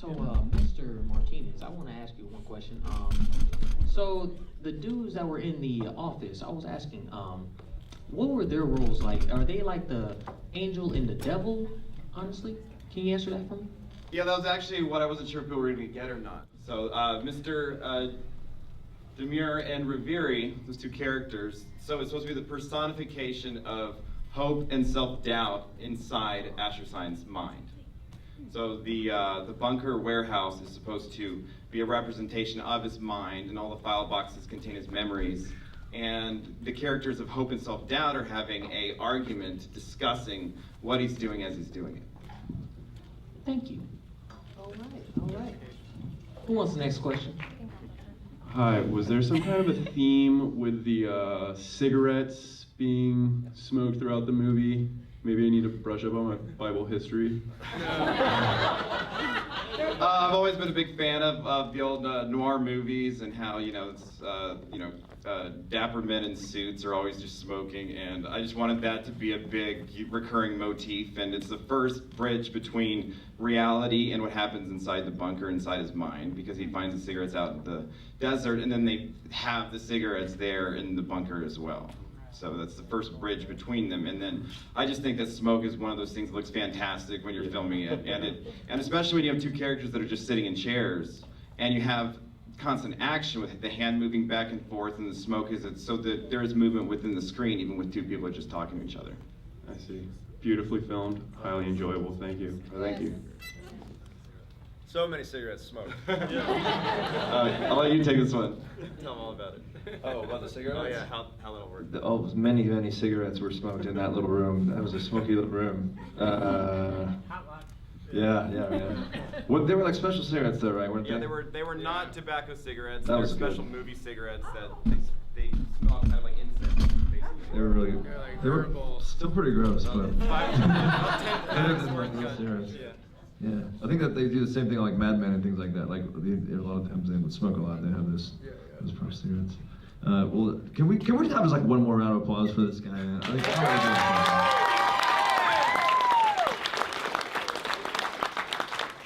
So, Mr. Martinez, I want to ask you one question. So the dudes that were in the office, I was asking, what were their roles like? Are they like the angel and the devil? Honestly, can you answer that for me? Yeah, that was actually what I wasn't sure if people were going to get or not. So, Mr. Demure and Revere, those two characters, so it's supposed to be the personification of hope and self-doubt inside Asher Sign's mind. So the bunker warehouse is supposed to be a representation of his mind, and all the file boxes contain his memories. And the characters of hope and self-doubt are having an argument discussing what he's doing as he's doing it. Thank you. All right. Who wants the next question? Hi, was there some kind of a theme with the cigarettes being smoked throughout the movie? Maybe I need to brush up on my Bible history. I've always been a big fan of the old noir movies and how, it's, dapper men in suits are always just smoking, and I just wanted that to be a big recurring motif, and it's the first bridge between reality and what happens inside the bunker, inside his mind, because he finds the cigarettes out in the desert, and then they have the cigarettes there in the bunker as well. So that's the first bridge between them, and then I just think that smoke is one of those things that looks fantastic when you're filming it, and especially when you have two characters that are just sitting in chairs, and you have constant action with the hand moving back and forth, and the smoke so that there is movement within the screen, even with two people just talking to each other. I see. Beautifully filmed, highly enjoyable. Thank you. Thank you. So many cigarettes smoked. I'll let you take this one. Tell them all about it. Oh, about the cigarettes? Oh yeah, how that'll work. Many cigarettes were smoked in that little room. That was a smoky little room. Yeah. What, they were like special cigarettes though, right? Weren't Yeah, they? they were not tobacco cigarettes. That They were was special good. movie cigarettes that they smell kind of like incense, basically. They were really. They're like They were verbal. still pretty gross, but. Better than Five, regular cigarettes. Yeah. Yeah, I think that they do the same thing like Mad Men and things like that. Like a lot of times they would smoke a lot. They have those fresh cigarettes. Well, can we have just like one more round of applause for this guy? I think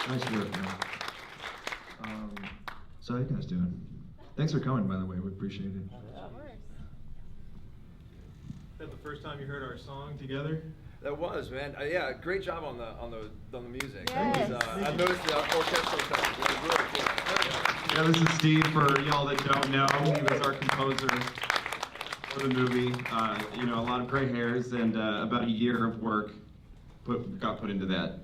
nice work, man. So how you guys doing? Thanks for coming, by the way. We appreciate it. Is that the first time you heard our song together? That was, man. Yeah, great job on the music. Yes. I've noticed the orchestral stuff is really cool. Yeah, this is Steve. For y'all that don't know, he was our composer for the movie. A lot of gray hairs and about a year of work got put into that.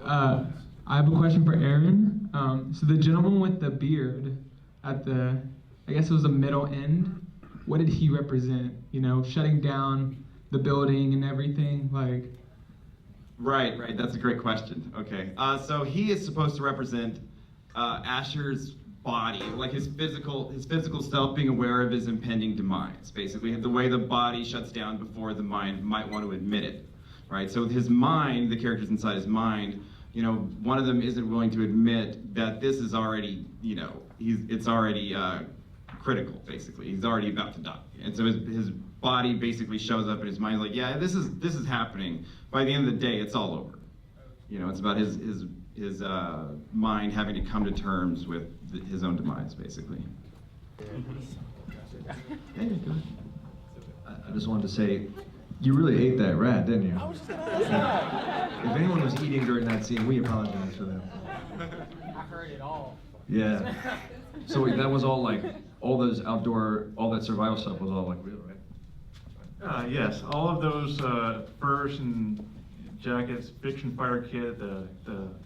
I have a question for Aaron. So the gentleman with the beard at I guess it was the middle end, what did he represent? Shutting down the building and everything, like. Right. That's a great question. Okay. So he is supposed to represent Asher's body, like his physical self being aware of his impending demise. Basically, the way the body shuts down before the mind might want to admit it. Right. So his mind, the characters inside his mind, one of them isn't willing to admit that this is already, it's already critical. Basically, he's already about to die, and so his body basically shows up in his mind like, yeah, this is happening. By the end of the day, it's all over. It's about his mind having to come to terms with his own demise, basically. Hey, good. I just wanted to say, you really ate that rat, didn't you? If anyone was eating during that scene, we apologize for that. I heard it all. Yeah. So wait, that was all like, all those outdoor, all that survival stuff was all like real, right? Yes, all of those furs and jackets, fiction fire kit, the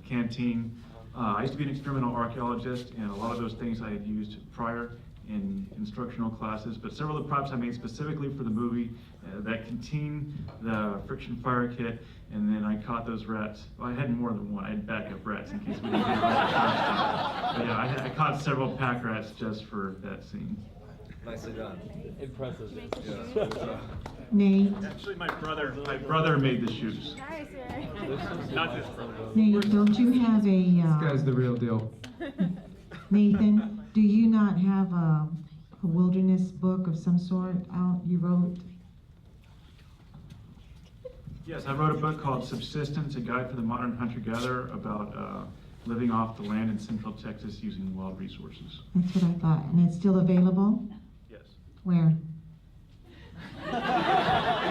canteen. I used to be an experimental archaeologist, and a lot of those things I had used prior in instructional classes, but several of the props I made specifically for the movie that contain the friction fire kit, and then I caught those rats. Well, I had more than one. I had backup rats in case we didn't get all the stuff. But yeah, I caught several pack rats just for that scene. Nicely done. Impressive. Nate, Actually, my brother made the shoes. nice, Not this brother. Nate, don't you have This a, guy's the real deal. Nathan, do you not have a wilderness book of some sort out you wrote? Yes, I wrote a book called Subsistence, a guide for the modern hunter-gatherer about living off the land in Central Texas using wild resources. That's what I thought. And it's still available? Yes. Where? He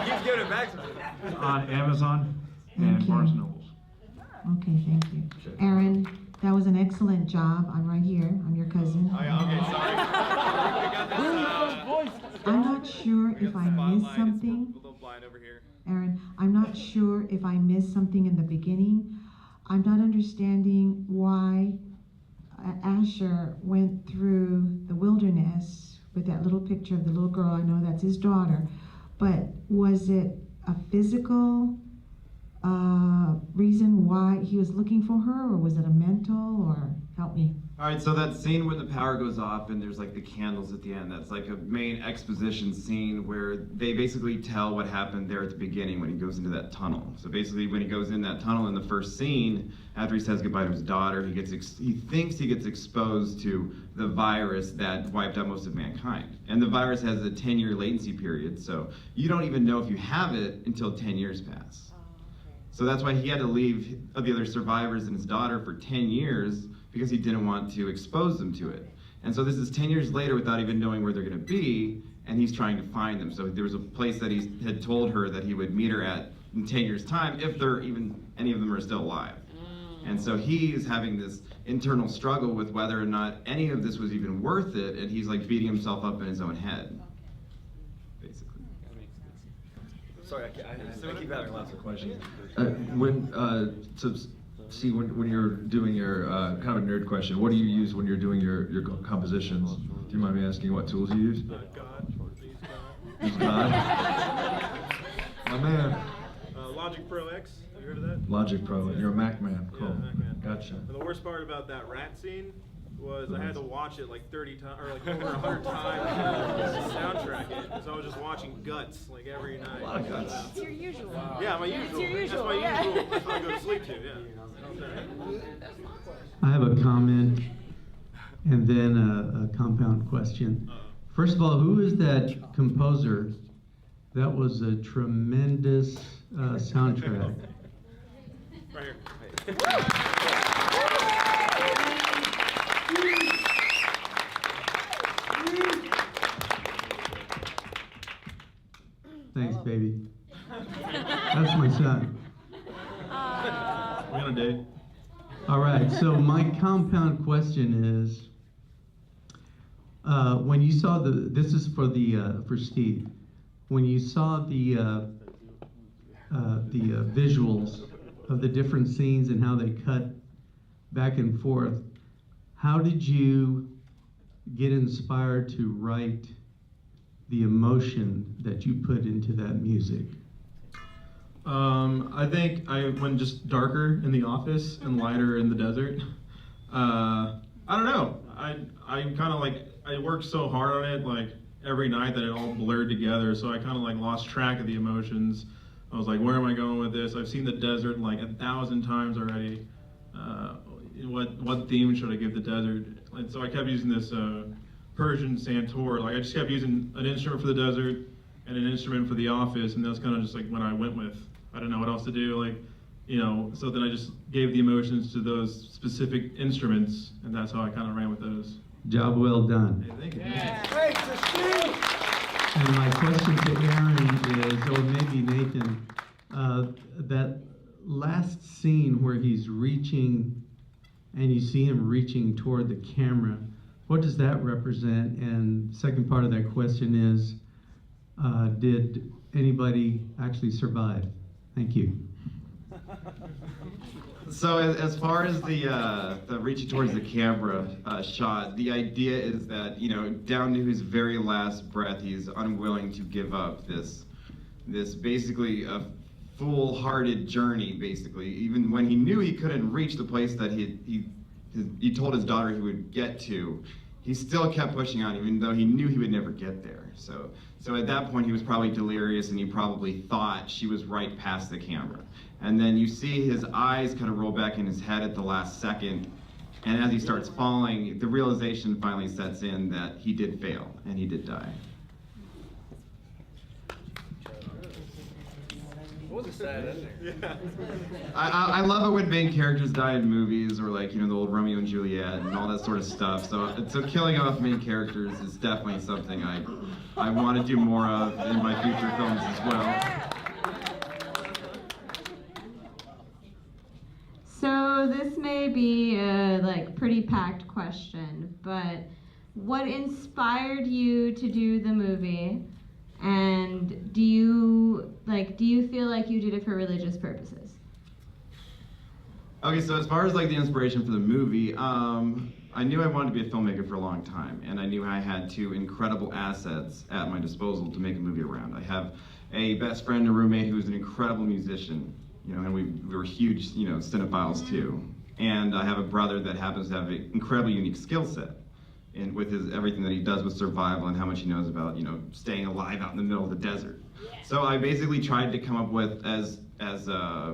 keeps giving it back to me. On Amazon and Thank Barnes you. and Nobles. Okay, thank you. Aaron, that was an excellent job. I'm right here. I'm your cousin. Oh, yeah, okay, sorry. We got this, I'm not sure if I missed something. a little blind over here. Aaron, I'm not sure if I missed something in the beginning. I'm not understanding why Asher went through the wilderness with that little picture of the little girl. I know that's his daughter, but was it a physical reason why he was looking for her, or was it a mental, or help me? All right, so that scene when the power goes off and there's like the candles at the end, that's like a main exposition scene where they basically tell what happened there at the beginning when he goes into that tunnel. So basically when he goes in that tunnel in the first scene, after he says goodbye to his daughter, he thinks he gets exposed to the virus that wiped out most of mankind. And the virus has a 10-year latency period, so you don't even know if you have it until 10 years pass. So that's why he had to leave the other survivors and his daughter for 10 years because he didn't want to expose them to it. And so this is 10 years later without even knowing where they're gonna be, and he's trying to find them. So there was a place that he had told her that he would meet her at in 10 years' time, if they're even, any of them are still alive. And so he's having this internal struggle with whether or not any of this was even worth it, and he's like beating himself up in his own head, basically. Sorry, I keep having lots of questions. When you're doing your kind of a nerd question, what do you use when you're doing your compositions? Do you mind me asking what tools you use? God, Use God. My man. Logic Pro X, have you heard of that? Logic Pro. You're a Mac man. Cool. Yeah, Mac man. Gotcha. And the worst part about that rat scene was I had to watch it like 30 times, or like over 100 times to soundtrack it. So I was just watching Guts like every night. A lot of Guts. It's your usual. Yeah, my usual. It's your usual. That's my yeah. usual. That's what I go to sleep to, yeah. I have a comment and then a compound question. First of all, who is that composer? That was a tremendous soundtrack. Right here. Thanks, baby. That's my son. We're on a date. All right, so my compound question is, when you saw this is for Steve, when you saw the visuals of the different scenes and how they cut back and forth, how did you get inspired to write the emotion that you put into that music? I think I went just darker in the office and lighter in the desert. I don't know. I'm kind of like, I worked so hard on it, like every night, that it all blurred together. So I kind of like lost track of the emotions. I was like, where am I going with this? I've seen the desert like 1,000 times already. What theme should I give the desert? And so I kept using this Persian Santoor. Like I just kept using an instrument for the desert and an instrument for the office, and that's kind of just like what I went with. I don't know what else to do, like, you know, so then I just gave the emotions to those specific instruments, and that's how I kind of ran with those. Job well done. Hey, thank you. And my question to Aaron is, or maybe Nathan, that last scene where he's reaching, and you see him reaching toward the camera, what does that represent? And second part of that question is, did anybody actually survive? Thank you. So as far as the reaching towards the camera shot, the idea is that, you know, down to his very last breath, he's unwilling to give up this basically a foolhardy journey, basically. Even when he knew he couldn't reach the place that he told his daughter he would get to, he still kept pushing on, even though he knew he would never get there. So at that point, he was probably delirious, and he probably thought she was right past the camera. And then you see his eyes kind of roll back in his head at the last second, and as he starts falling, the realization finally sets in that he did fail, and he did die. What was a sad ending. Yeah. I love it when main characters die in movies, or like, you know, the old Romeo and Juliet and all that sort of stuff. So killing off main characters is definitely something I want to do more of in my future films as well. So this may be a like pretty packed question, but what inspired you to do the movie? And do you feel like you did it for religious purposes? Okay, so as far as like the inspiration for the movie, I knew I wanted to be a filmmaker for a long time, and I knew I had two incredible assets at my disposal to make a movie around. I have a best friend, a roommate who's an incredible musician, you know, and we were huge, you know, cinephiles too. And I have a brother that happens to have an incredibly unique skill set, and with everything that he does with survival and how much he knows about, you know, staying alive out in the middle of the desert. So I basically tried to come up with as high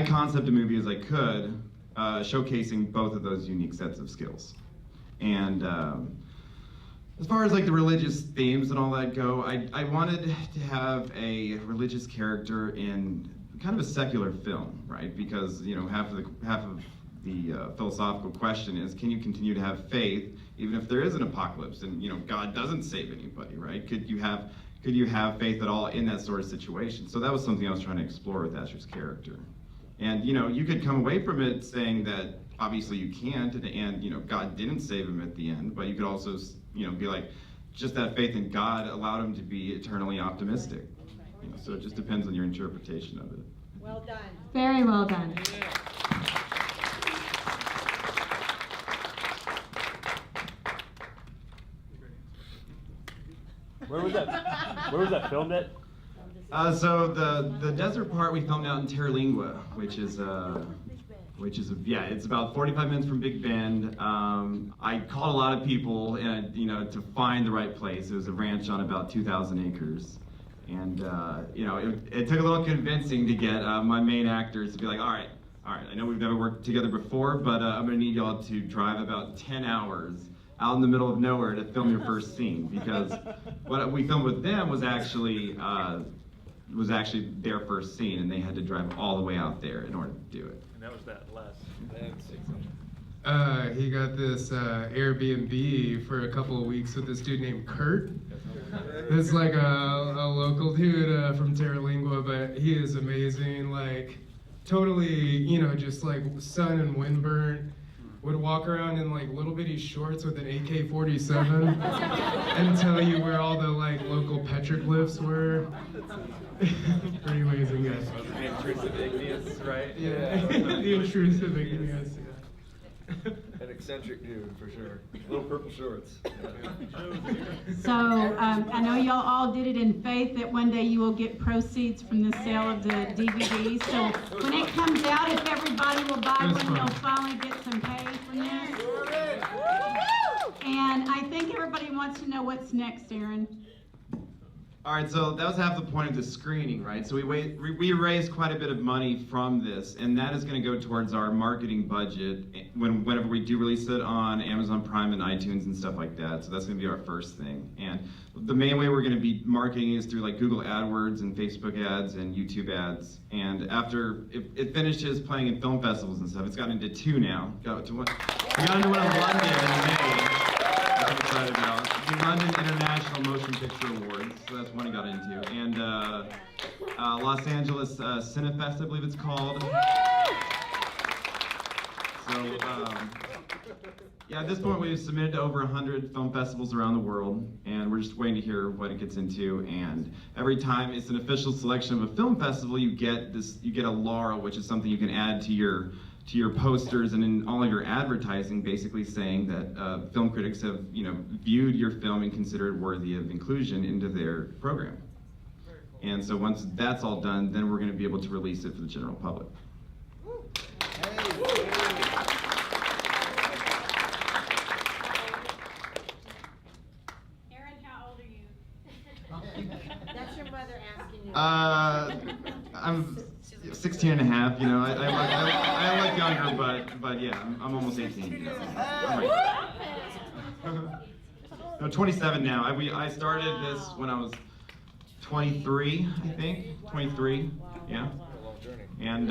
concept a movie as I could, showcasing both of those unique sets of skills. And as far as like the religious themes and all that go, I wanted to have a religious character in kind of a secular film, right? Because, you know, half of the philosophical question is, can you continue to have faith even if there is an apocalypse and, you know, God doesn't save anybody, right? Could you have faith at all in that sort of situation? So that was something I was trying to explore with Asher's character. And, you know, you could come away from it saying that obviously you can't, and you know, God didn't save him at the end, but you could also, you know, be like, just that faith in God allowed him to be eternally optimistic. You know, so it just depends on your interpretation of it. Well done. Very well done. Where was that filmed at? So the desert part we filmed out in Terlingua, which is yeah, it's about 45 minutes from Big Bend. I called a lot of people, and you know, to find the right place. It was a ranch on about 2,000 acres, and you know, it took a little convincing to get my main actors to be like, all right, I know we've never worked together before, but I'm gonna need y'all to drive about 10 hours out in the middle of nowhere to film your first scene, because what we filmed with them was actually their first scene, and they had to drive all the way out there in order to do it. And that was that last. He got this Airbnb for a couple of weeks with this dude named Kurt. It's like a local dude from Terlingua, but he is amazing. Like, totally, you know, just like sun and wind burnt. Would walk around in like little bitty shorts with an AK-47 and tell you where all the like local petroglyphs were. Pretty amazing guy. The intrusive igneous, right? Yeah, the intrusive igneous. Yeah. An eccentric dude for sure. Little purple shorts. So I know y'all all did it in faith that one day you will get proceeds from the sale of the DVD. So when it comes out, if everybody will buy one, you'll finally get some pay from this. And I think everybody wants to know what's next, Aaron. All right, so that was half the point of the screening, right? So we raised quite a bit of money from this, and that is going to go towards our marketing budget whenever we do release it on Amazon Prime and iTunes and stuff like that. So that's going to be our first thing. And the main way we're going to be marketing is through like Google AdWords and Facebook ads and YouTube ads. And after it finishes playing in film festivals and stuff, it's gotten into 2 now. We got into one in London in May. I'm excited about the London International Motion Picture Awards, so that's one I got into, and Los Angeles Cinefest, I believe it's called. So yeah, at this point we've submitted to over 100 film festivals around the world, and we're just waiting to hear what it gets into. And every time it's an official selection of a film festival, you get a laurel, which is something you can add to your posters and in all of your advertising, basically saying that film critics have, you know, viewed your film and considered worthy of inclusion into their program. And so once that's all done, then we're going to be able to release it for the general public. Aaron, how old are you? That's your mother asking you. I'm 16 and a half, you know. I look younger, but yeah, I'm almost 18, you know. No, 27 now. I started this when I was 23, I think. 23, yeah. And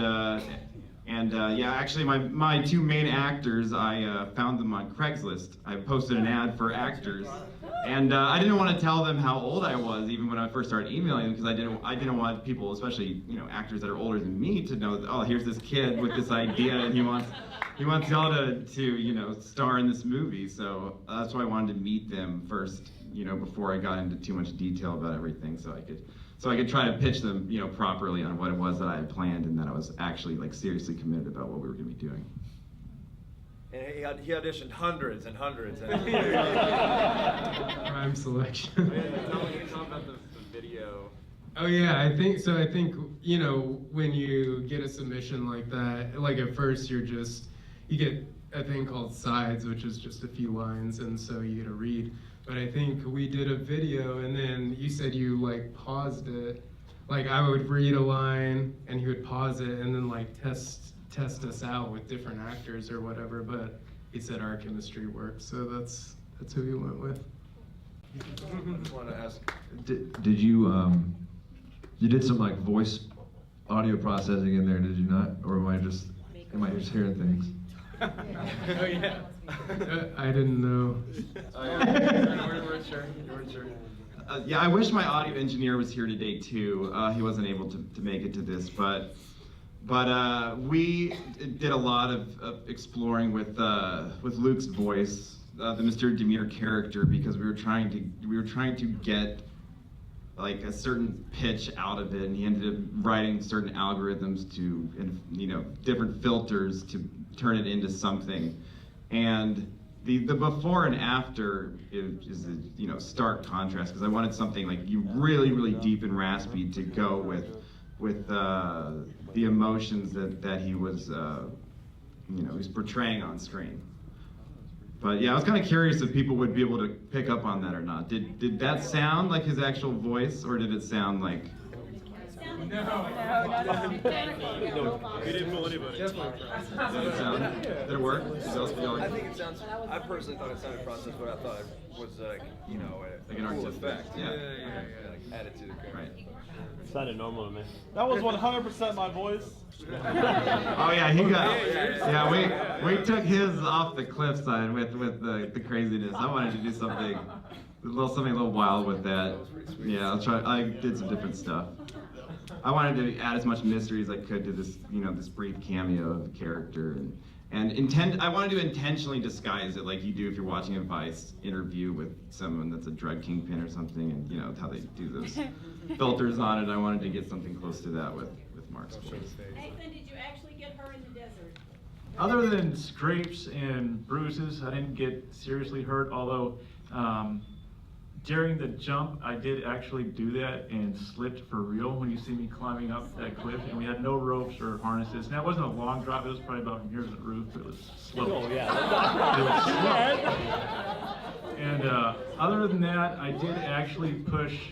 yeah, actually my two main actors, I found them on Craigslist. I posted an ad for actors, and I didn't want to tell them how old I was, even when I first started emailing them, because I didn't want people, especially actors that are older than me, to know that, oh, here's this kid with this idea, and he wants y'all to star in this movie. So that's why I wanted to meet them first, before I got into too much detail about everything, so I could try to pitch them, properly on what it was that I had planned, and that I was actually seriously committed about what we were going to be doing. And he auditioned hundreds and hundreds. Prime selection. Tell me about the video. Oh yeah, I think so. I think when you get a submission like that, at first you get a thing called sides, which is just a few lines, and so you get to read. But I think we did a video, and then you said you paused it. I would read a line, and he would pause it, and then test us out with different actors or whatever. But he said our chemistry worked, so that's who he went with. I just want to ask. Did you you did some voice audio processing in there? Did you not, or am I just hearing things? Oh yeah. I didn't know. You weren't sure. Yeah, I wish my audio engineer was here today too. He wasn't able to make it to this, but we did a lot of exploring with Luke's voice, the Mr. Demir character, because we were trying to get a certain pitch out of it, and he ended up writing certain algorithms different filters to turn it into something. And the before and after is a stark contrast, because I wanted something really, really deep and raspy to go with the emotions that he was he's portraying on screen. But yeah, I was kind of curious if people would be able to pick up on that or not. Did that sound like his actual voice, or did it sound like? No. We didn't fool anybody. Did it sound? Did it work? I think it sounds. I personally thought it sounded processed, but I thought it was an cool artistic effect. Yeah. Added to the character. Right. It sounded normal to me. That was 100% my voice. Oh yeah, he got. Yeah, we took his off the cliffside with the craziness. I wanted to do something a little wild with that. Yeah, I did some different stuff. I wanted to add as much mystery as I could to this, this brief cameo of the character, and I wanted to intentionally disguise it like you do if you're watching a Vice interview with someone that's a drug kingpin or something, and how they do those filters on it. I wanted to get something close to that with Mark's voice. Nathan, did you actually get her in the desert? Other than scrapes and bruises, I didn't get seriously hurt, although during the jump, I did actually do that and slipped for real when you see me climbing up that cliff, and we had no ropes or harnesses. Now, it wasn't a long drop, it was probably about from here to the roof, but it was slow. Oh, yeah. It was slow. And other than that, I did actually push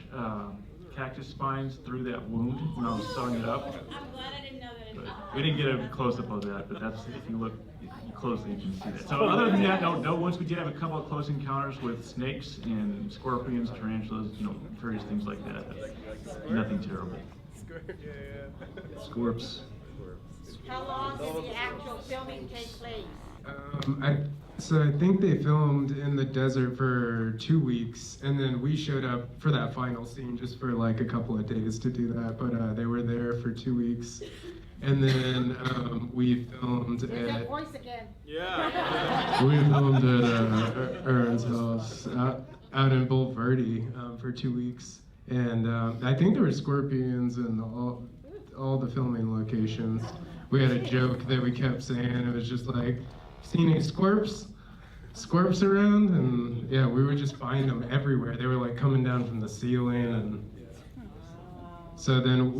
cactus spines through that wound when I was sewing it up. I'm glad I didn't know that. But we didn't get a close-up of that, but that's, if you look closely, you can see that. So other than that, no wounds. We did have a couple of close encounters with snakes and scorpions, tarantulas, various things like that. But nothing terrible. Scorps. How long did the actual filming take place? So I think they filmed in the desert for 2 weeks, and then we showed up for that final scene just for a couple of days to do that. But they were there for 2 weeks, and then we filmed There's that at. voice again. Yeah. We filmed at Aaron's house out in Bulverde for 2 weeks, and I think there were scorpions in all the filming locations. We had a joke that we kept saying. It was just seen any scorps around? And yeah, we would just find them everywhere. They were coming down from the ceiling, and so then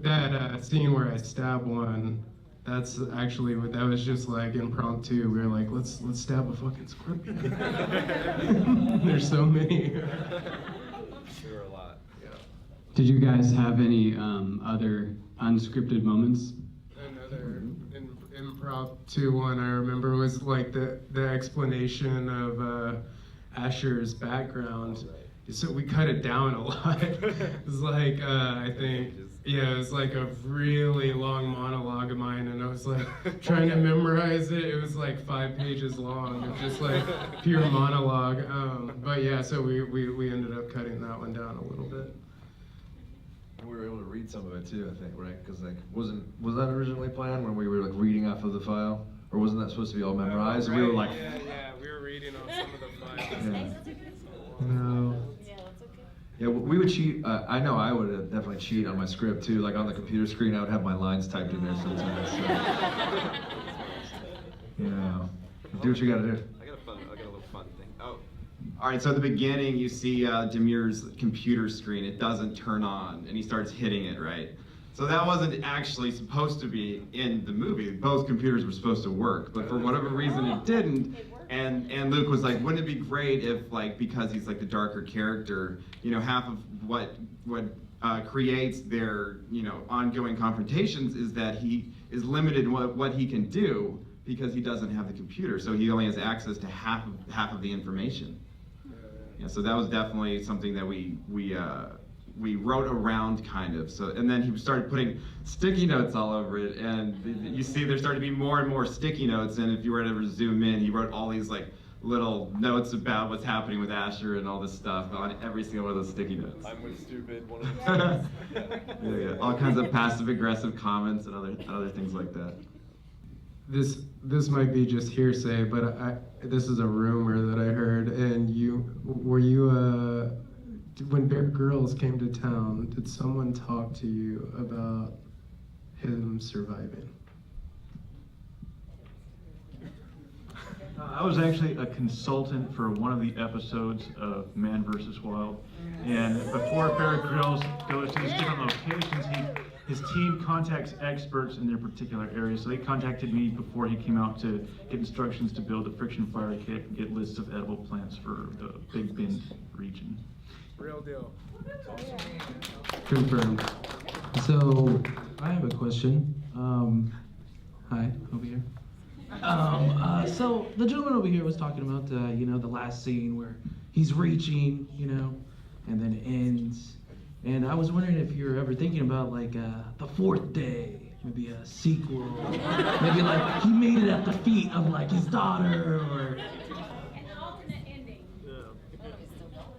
that scene where I stab one. That's actually that was just impromptu. We were let's stab a fucking scorpion. There's so many. There were a lot. Yeah. Did you guys have any other unscripted moments? Another impromptu one I remember was the explanation of Asher's background. so we cut it down a lot. It was like, I think, yeah, it was like a really long monologue of mine, and I was like trying to memorize it. It was like 5 pages long of just like pure monologue. But yeah, so we ended up cutting that one down a little bit. We were able to read some of it too, I think, right? Because like, was that originally planned when we were like reading off of the file, or wasn't that supposed to be all memorized? Right. We were like, yeah, we were reading off some of the files. Yeah. No. Yeah, we would cheat. I know I would definitely cheat on my script too. Like on the computer screen, I would have my lines typed in there sometimes. So. Yeah. Do what you gotta do. I got a little fun thing. Oh. All right, so at the beginning, you see Demir's computer screen. It doesn't turn on, and he starts hitting it, right? So that wasn't actually supposed to be in the movie. Both computers were supposed to work, but for whatever reason, it didn't. And Luke was like, wouldn't it be great if, like, because he's like the darker character, you know, half of what creates their, you know, ongoing confrontations is that he is limited in what he can do because he doesn't have the computer, so he only has access to half of the information. Yeah, so that was definitely something that we wrote around, kind of. So, and then he started putting sticky notes all over it, and you see there started to be more and more sticky notes, and if you were to ever zoom in, he wrote all these like little notes about what's happening with Asher and all this stuff on every single one of those sticky notes. I'm with stupid, one of Yeah, all kinds of passive-aggressive comments and other things like that. This might be just hearsay, but this is a rumor that I heard. And were you when Bear Grylls came to town, did someone talk to you about him surviving? I was actually a consultant for one of the episodes of Man vs. Wild, and before Bear Grylls goes to these different locations, his team contacts experts in their particular area. So they contacted me before he came out to get instructions to build a friction fire kit and get lists of edible plants for the Big Bend region. Real deal. Confirmed. So I have a question. Hi, over here. So the gentleman over here was talking about you know, the last scene where he's reaching, you know, and then it ends. And I was wondering if you're ever thinking about like the fourth day, maybe a sequel, maybe like he made it at the feet of like his daughter, or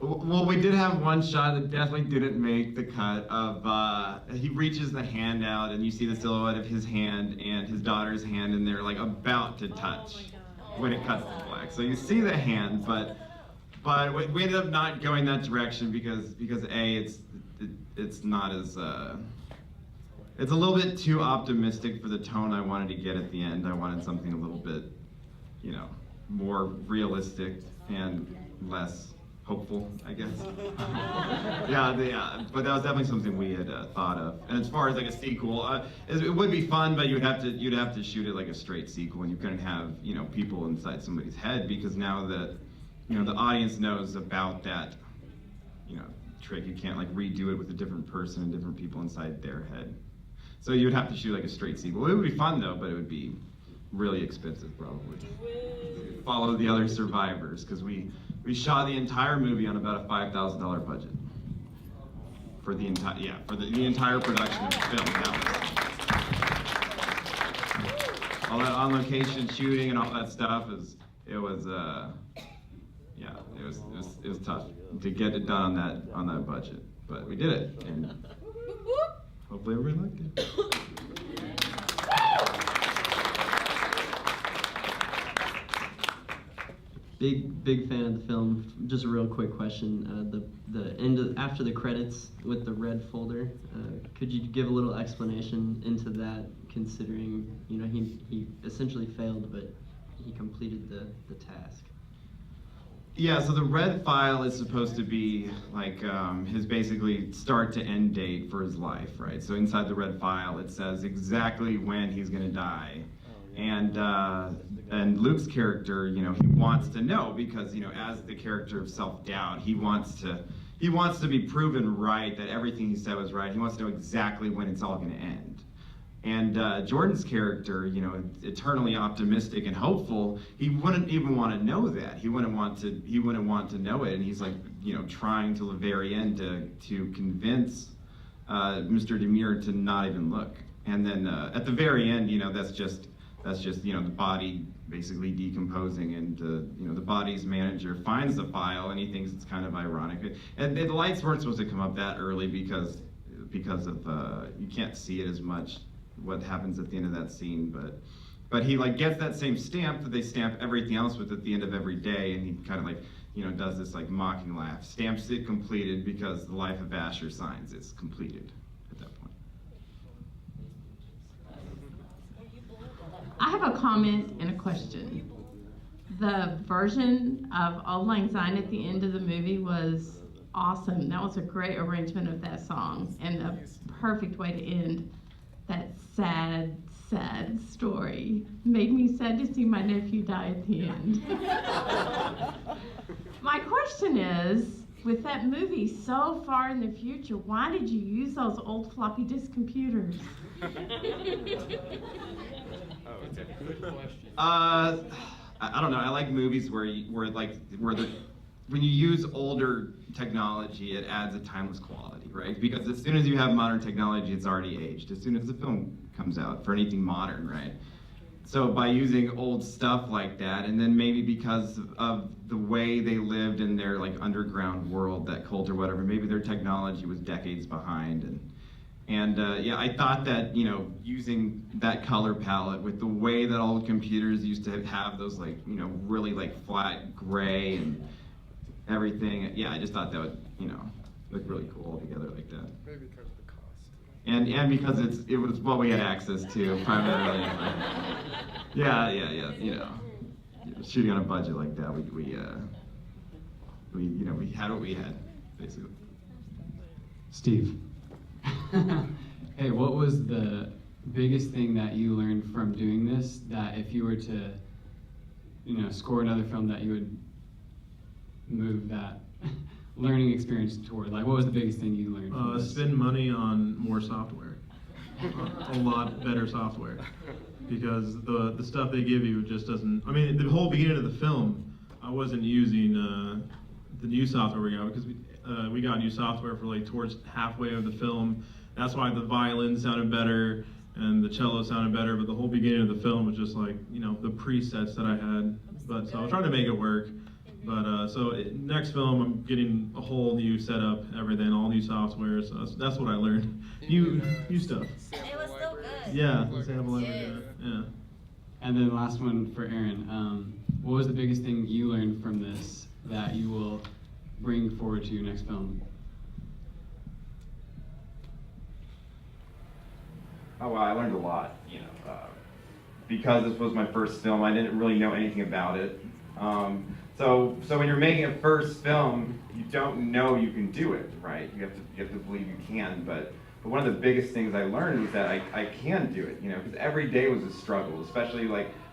Well, we did have one shot that definitely didn't make the cut of, he reaches the hand out and you see the silhouette of his hand and his daughter's hand, and they're like about to touch when it cuts to black. So you see the hand, but we ended up not going that direction because A, it's not as, it's a little bit too optimistic for the tone I wanted to get at the end. I wanted something a little bit, you know, more realistic and less hopeful, I guess. Yeah, but that was definitely something we had thought of. And as far as like a sequel, it would be fun, but you'd have to shoot it like a straight sequel, and you couldn't have, you know, people inside somebody's head, because now that, you know, the audience knows about that, you know, trick, you can't like redo it with a different person and different people inside their head. So you would have to shoot like a straight sequel. It would be fun though, but it would be really expensive probably. Follow the other survivors, because we shot the entire movie on about a $5,000 budget for the entire production of the film. All that on location shooting and all that stuff it was tough to get it done on that budget, but we did it, and hopefully everybody liked it. Big fan of the film. Just a real quick question. The end after the credits with the red folder. Could you give a little explanation into that, considering, you know, he essentially failed, but he completed the task? Yeah, so the red file is supposed to be like his basically start to end date for his life, right? So inside the red file, it says exactly when he's gonna die. And Luke's character, you know, he wants to know, because, you know, as the character of self-doubt, he wants to be proven right, that everything he said was right. He wants to know exactly when it's all going to end. And Jordan's character, you know, eternally optimistic and hopeful, he wouldn't even want to know that. He wouldn't want to know it. And he's like, trying till the very end to convince Mr. Demure to not even look. And then at the very end, that's just the body basically decomposing, and the body's manager finds the file and he thinks it's kind of ironic. And the lights weren't supposed to come up that early because of you can't see it as much what happens at the end of that scene, but he gets that same stamp that they stamp everything else with at the end of every day, and he kind of does this mocking laugh, stamps it completed because the life of Asher signs it's completed at that point. I have a comment and a question. The version of Auld Lang Syne at the end of the movie was awesome. That was a great arrangement of that song and a perfect way to end that sad story. Made me sad to see my nephew die at the end. My question is, with that movie so far in the future, why did you use those old floppy disk computers? I don't know. I like movies when you use older technology, it adds a timeless quality, right? Because as soon as you have modern technology, it's already aged. As soon as the film comes out for anything modern, right? So by using old stuff like that, and then maybe because of the way they lived in their underground world, that cult or whatever, maybe their technology was decades behind, and I thought that using that color palette with the way that old computers used to have those really flat gray and everything, I just thought that would look really cool all together like that. Maybe because of the cost. And because it was what we had access to primarily. Shooting on a budget like that, we had what we had, basically. Steve. Hey, what was the biggest thing that you learned from doing this, that if you were to, score another film, that you would move that learning experience toward? What was the biggest thing you learned from this? Spend money on more software. A lot better software. Because the stuff they give you just doesn't, the whole beginning of the film, I wasn't using the new software we got, because we got new software for towards halfway of the film. That's why the violin sounded better and the cello sounded better, but the whole beginning of the film was just the presets that I had. So I was trying to make it work. But next film, I'm getting a whole new setup, everything, all new software. So that's what I learned. New stuff. It was still good. Yeah, the sample library. Yeah. And then last one for Aaron. What was the biggest thing you learned from this that you will bring forward to your next film? Oh, well, I learned a lot, because this was my first film, I didn't really know anything about it. So when you're making a first film, you don't know you can do it, right? You have to believe you can, but one of the biggest things I learned was that I can do it, because every day was a struggle, especially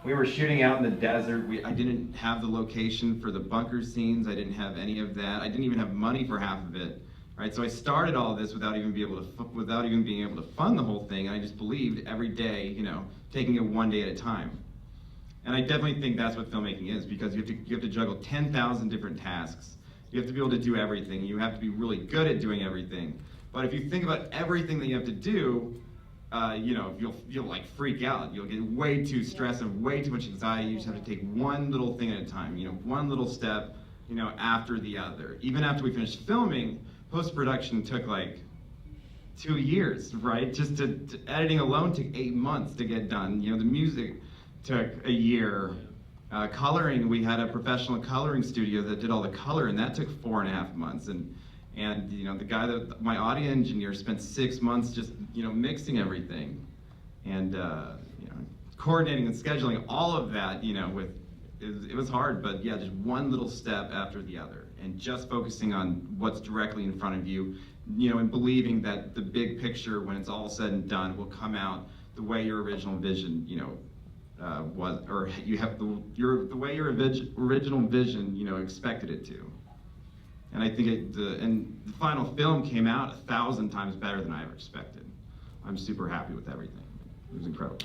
we were shooting out in the desert. I didn't have the location for the bunker scenes, I didn't have any of that, I didn't even have money for half of it. Right, so I started all of this without even being able to fund the whole thing, and I just believed every day, taking it one day at a time. And I definitely think that's what filmmaking is, because you have to juggle 10,000 different tasks. You have to be able to do everything. You have to be really good at doing everything. But if you think about everything that you have to do, you'll freak out. You'll get way too stressed and way too much anxiety. You just have to take one little thing at a time. One little step, after the other. Even after we finished filming, post-production took 2 years, right? Just editing alone took 8 months to get done. The music took a year. Coloring, we had a professional coloring studio that did all the color, and that took 4.5 months. And the guy my audio engineer spent 6 months just mixing everything, and coordinating and scheduling all of that. It was hard, but yeah, just one little step after the other. And just focusing on what's directly in front of you, and believing that the big picture, when it's all said and done, will come out the way your original vision, was, or you have the way your original vision, expected it to. And I think the final film came out 1,000 times better than I ever expected. I'm super happy with everything. It was incredible.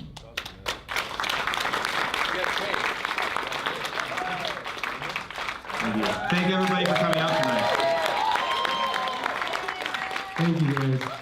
Thank you everybody for coming out tonight. Thank you, guys.